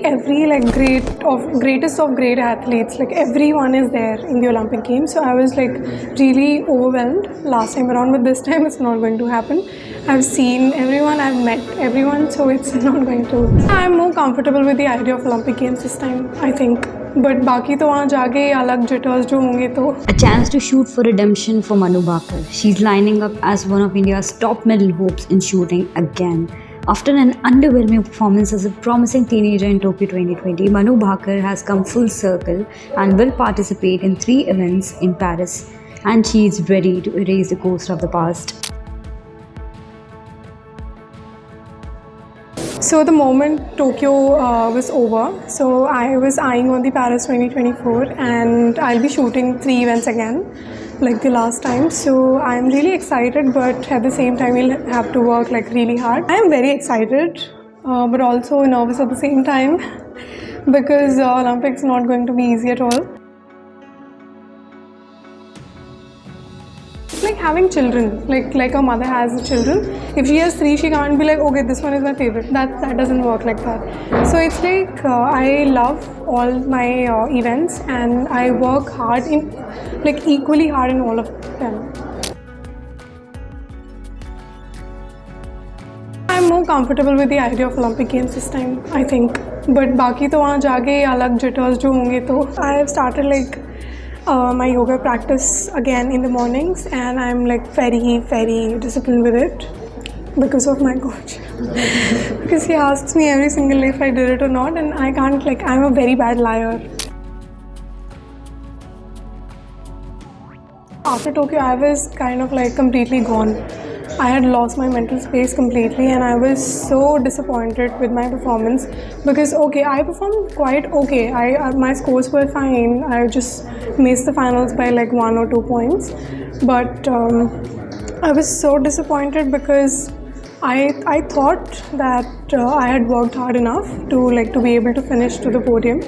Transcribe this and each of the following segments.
every like greatest of great athletes, like everyone is there in the Olympic Games. So I was like really overwhelmed last time around, but this time it's not going to happen. I've seen everyone, I've met everyone, so it's not going to. I'm more comfortable with the idea of Olympic Games this time, I think. But बाकी तो वहाँ जाके अलग jitters जो होंगे तो. A chance to shoot for redemption for Manu Bhaker. She's lining up as one of India's top medal hopes in shooting again. After an underwhelming performance as a promising teenager in Tokyo 2020, Manu Bhaker has come full circle and will participate in 3 events in Paris, and she is ready to erase the ghost of the past. So the moment Tokyo was over, so I was eyeing on the Paris 2024, and I'll be shooting 3 events again, like the last time. So I'm really excited, but at the same time we'll have to work like really hard. I am very excited, but also nervous at the same time because Olympics not going to be easy at all. It's like having children, like a mother has children. If she has 3, she can't be like, okay, this one is my favorite. That doesn't work like that. So it's like I love all my events, and I work hard in like equally hard in all of them. I'm more comfortable with the idea of Olympic Games this time, I think. But बाकी तो वहाँ जाके अलग jitters जो होंगे तो. I have started like my yoga practice again in the mornings, and I'm like very disciplined with it because of my coach. Because he asks me every single day if I did it or not, and I can't, like, I'm a very bad liar. After Tokyo, I was kind of like completely gone. I had lost my mental space completely, and I was so disappointed with my performance because okay, I performed quite okay. My scores were fine. I just missed the finals by like 1 or 2 points, but I was so disappointed because I thought that I had worked hard enough to be able to finish to the podium,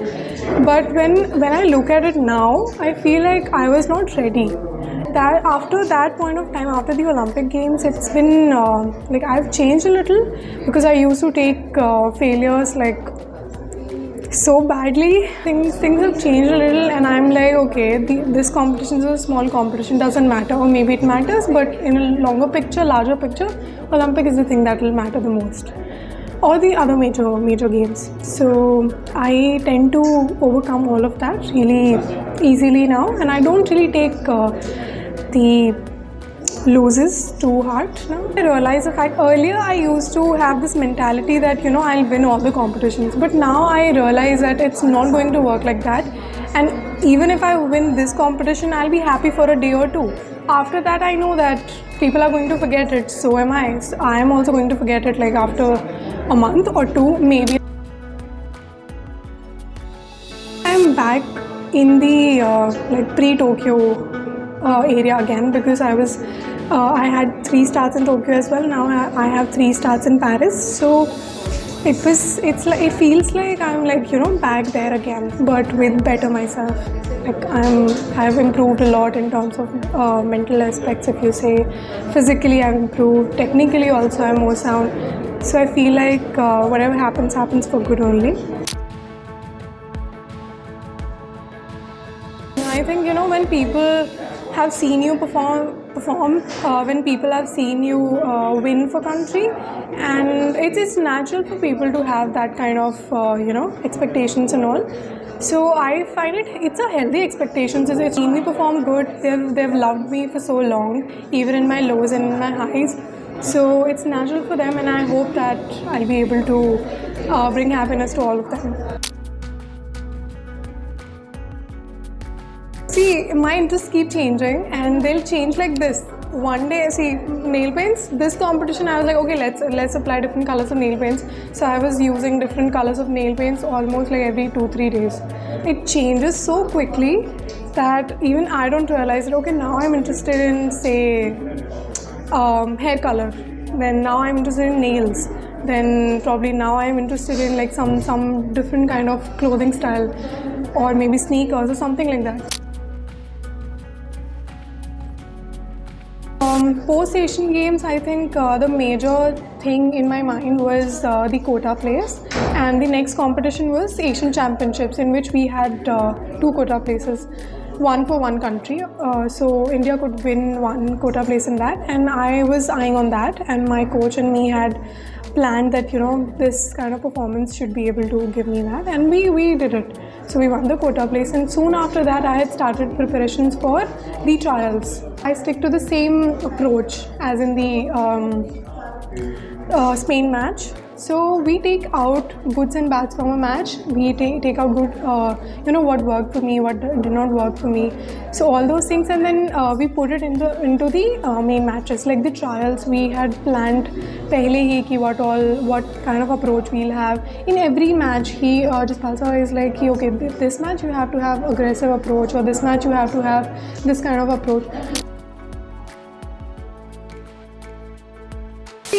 but when I look at it now, I feel like I was not ready. That after that point of time, after the Olympic Games, it's been like I've changed a little because I used to take failures like so badly. Things have changed a little, and I'm like, okay, this competition is a small competition, doesn't matter, or maybe it matters, but in a longer picture, larger picture, Olympic is the thing that will matter the most, or the other major games. So I tend to overcome all of that really easily now, and I don't really take the loses too hard now. I realize the fact earlier I used to have this mentality that I'll win all the competitions, but now I realize that it's not going to work like that, and even if I win this competition, I'll be happy for a day or two. After that, I know that people are going to forget it, so am I. So I am also going to forget it like after a month or 2 maybe. I'm back in the like pre-Tokyo area again because I had 3 starts in Tokyo as well. Now I have 3 starts in Paris, so it feels like I'm like back there again, but with better myself. Like I've improved a lot in terms of mental aspects. If you say physically, I've improved. Technically also, I'm more sound. So I feel like whatever happens for good only. I think when people have seen you perform, when people have seen you win for country, and it's natural for people to have that kind of expectations and all. So I find it's a healthy expectations. They've seen me perform good. They've loved me for so long, even in my lows and in my highs. So it's natural for them, and I hope that I'll be able to bring happiness to all of them. See, my interests keep changing, and they'll change like this. One day, see, nail paints, this competition I was like, okay, let's apply different colors of nail paints. So I was using different colors of nail paints almost like every 2-3 days. It changes so quickly that even I don't realize that, okay, now I'm interested in, say, hair color. Then now I'm interested in nails. Then probably now I'm interested in like some different kind of clothing style, or maybe sneakers or something like that. Post Asian Games, I think the major thing in my mind was the quota place, and the next competition was Asian Championships, in which we had two quota places, one for one country. So India could win one quota place in that, and I was eyeing on that, and my coach and me had planned that this kind of performance should be able to give me that, and we did it. So we won the quota place, and soon after that I had started preparations for the trials. I stick to the same approach as in the Spain match. So we take out goods and bads from a match. We take out good, what worked for me, what did not work for me. So all those things, and then we put it into the main matches. Like the trials, we had planned pehle hi ki what kind of approach we'll have in every match. Jaspal sir is like, okay, this match you have to have aggressive approach, or this match you have to have this kind of approach.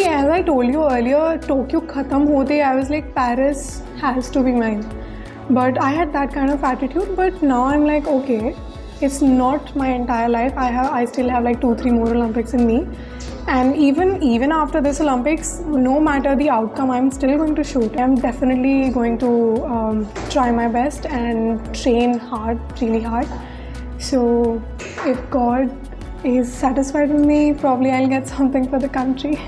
As I told you earlier, Tokyo khatam hote, I was like, Paris has to be mine. But I had that kind of attitude. But now I'm like, okay, it's not my entire life. I still have like 2-3 more Olympics in me. And even after this Olympics, no matter the outcome, I'm still going to shoot. I'm definitely going to try my best and train hard, really hard. So if God is satisfied with me, probably I'll get something for the country.